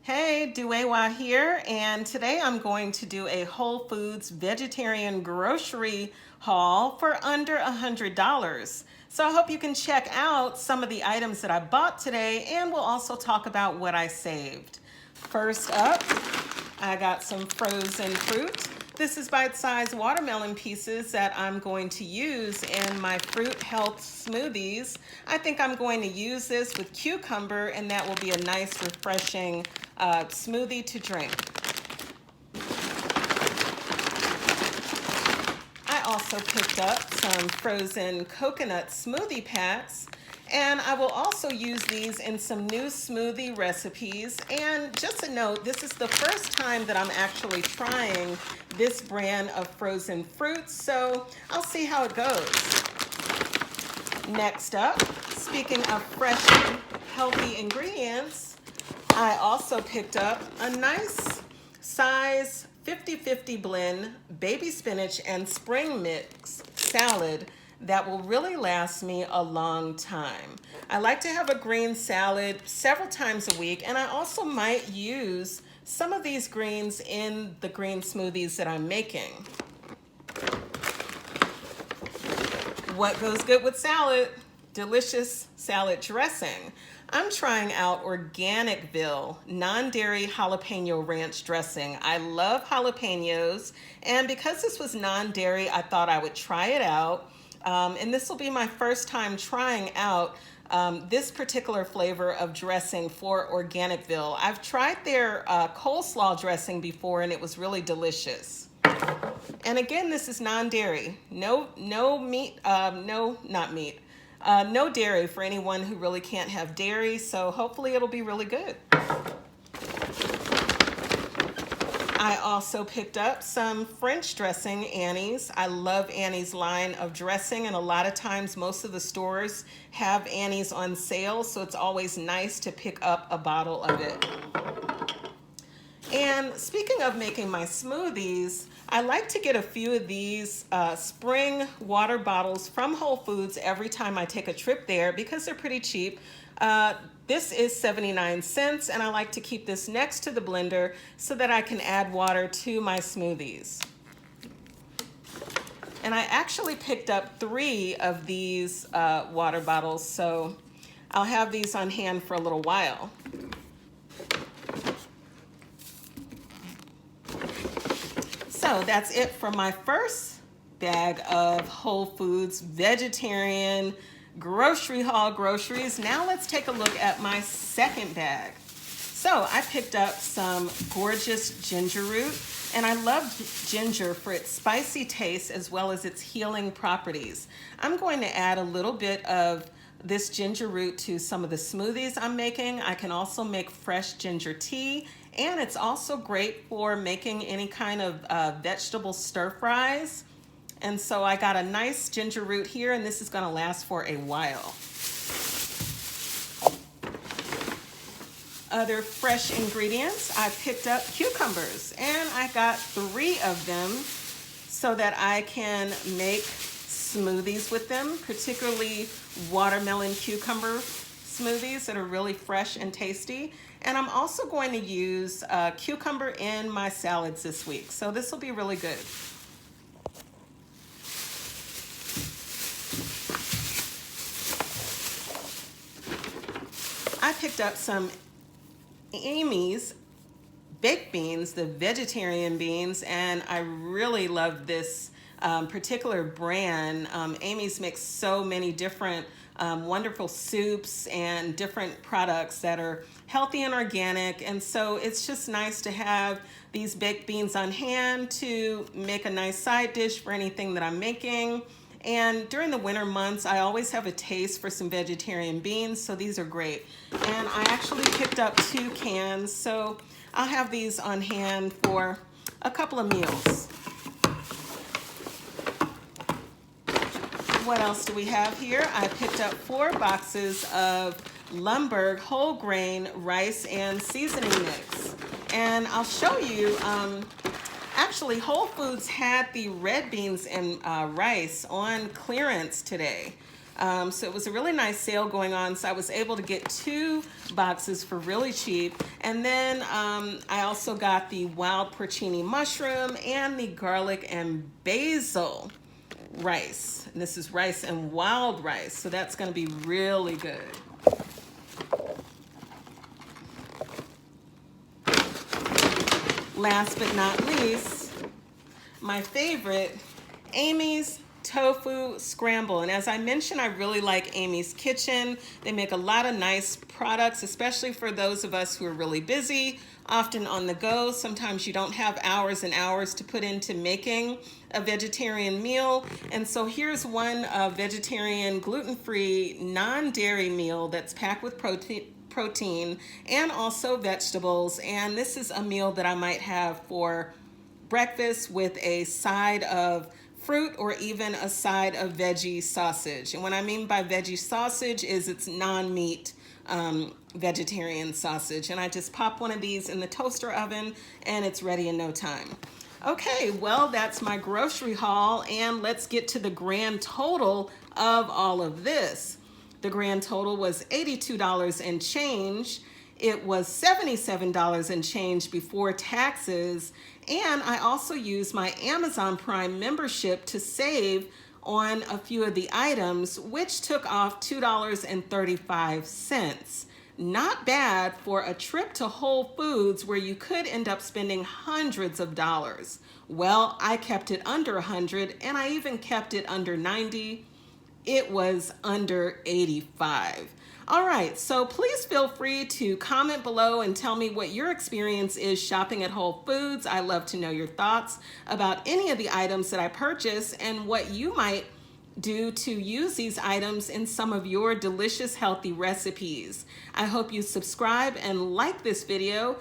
Hey, DuEwa here, and today I'm going to do a Whole Foods vegetarian grocery haul for under $100. So I hope you can check out some of the items that I bought today, and we'll also talk about what I saved. First up, I got some frozen fruit. This is bite-sized watermelon pieces that I'm going to use in my fruit health smoothies. I think I'm going to use this with cucumber, and that will be a nice, refreshing smoothie to drink. I also picked up some frozen coconut smoothie packs, and I will also use these in some new smoothie recipes. And just a note, this is the first time that I'm actually trying this brand of frozen fruits, so I'll see how it goes. Next up, speaking of fresh, healthy ingredients, I also picked up a nice size 50-50 blend baby spinach and spring mix salad that will really last me a long time. I like to have a green salad several times a week, and I also might use some of these greens in the green smoothies that I'm making. What goes good with salad? Delicious salad dressing. I'm trying out Organicville non-dairy jalapeno ranch dressing. I love jalapenos, and because this was non-dairy, I thought I would try it out. And this will be my first time trying out this particular flavor of dressing for Organicville. I've tried their coleslaw dressing before, and it was really delicious. And again, this is non-dairy. No meat, no dairy for anyone who really can't have dairy, so hopefully it'll be really good. I also picked up some French dressing, Annie's. I love Annie's line of dressing, and a lot of times most of the stores have Annie's on sale, so it's always nice to pick up a bottle of it. And speaking of making my smoothies, I like to get a few of these spring water bottles from Whole Foods every time I take a trip there because they're pretty cheap. This is 79 cents, and I like to keep this next to the blender so that I can add water to my smoothies. And I actually picked up 3 of these water bottles, so I'll have these on hand for a little while. So that's it for my first bag of Whole Foods vegetarian grocery haul groceries. Now let's take a look at my second bag. So I picked up some gorgeous ginger root, and I love ginger for its spicy taste as well as its healing properties. I'm going to add a little bit of this ginger root to some of the smoothies I'm making. I can also make fresh ginger tea, and it's also great for making any kind of vegetable stir fries. And so I got a nice ginger root here, and this is going to last for a while. Other fresh ingredients, I picked up cucumbers, and I got 3 of them so that I can make smoothies with them, particularly watermelon cucumber smoothies that are really fresh and tasty. And I'm also going to use cucumber in my salads this week, so this will be really good. I picked up some Amy's baked beans, the vegetarian beans, and I really love this particular brand. Amy's makes so many different wonderful soups and different products that are healthy and organic, and so it's just nice to have these baked beans on hand to make a nice side dish for anything that I'm making. And during the winter months, I always have a taste for some vegetarian beans, so these are great. And I actually picked up 2 cans, so I'll have these on hand for a couple of meals. What else do we have here? I picked up 4 boxes of Lumberg whole grain rice and seasoning mix. And I'll show you, actually Whole Foods had the red beans and rice on clearance today. So it was a really nice sale going on. So I was able to get 2 boxes for really cheap. And then I also got the wild porcini mushroom and the garlic and basil rice. And this is rice and wild rice. So that's going to be really good. Last but not least, my favorite, Amy's Tofu Scramble. And as I mentioned, I really like Amy's Kitchen. They make a lot of nice products, especially for those of us who are really busy, often on the go. Sometimes you don't have hours and hours to put into making a vegetarian meal. And so here's one vegetarian, gluten-free, non-dairy meal that's packed with protein and also vegetables. And this is a meal that I might have for breakfast with a side of fruit or even a side of veggie sausage. And what I mean by veggie sausage is it's non-meat vegetarian sausage. And I just pop one of these in the toaster oven and it's ready in no time. Okay, well, that's my grocery haul, and let's get to the grand total of all of this. The grand total was $82 and change. It was $77 and change before taxes. And I also used my Amazon Prime membership to save on a few of the items, which took off $2.35. Not bad for a trip to Whole Foods where you could end up spending hundreds of dollars. Well, I kept it under 100 and I even kept it under 90. It was under 85. All right, so please feel free to comment below and tell me what your experience is shopping at Whole Foods. I love to know your thoughts about any of the items that I purchase and what you might do to use these items in some of your delicious, healthy recipes. I hope you subscribe and like this video.